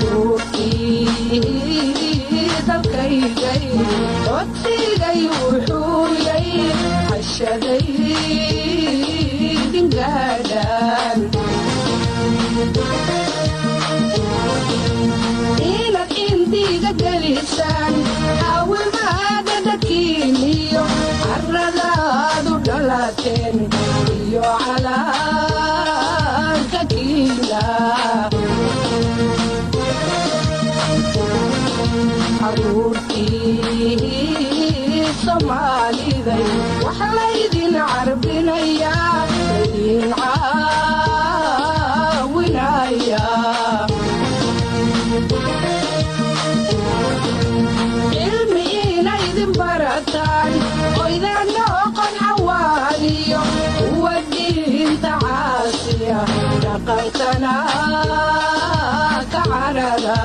caruurtii dalkaygay codsigay wuxuu yay cashaday dingaadhaan inaad indiga gelisaan caawimaada dadkiiniyo carradaadu dhalateen iyo calaanka kiina caruurtii soomaaliday wax laydin carbinayaa laydin caawinayaa cilmi inaydin barataan oydaan noqon cawaaniyo kuwa diinta caasiya dhaqankana ka carara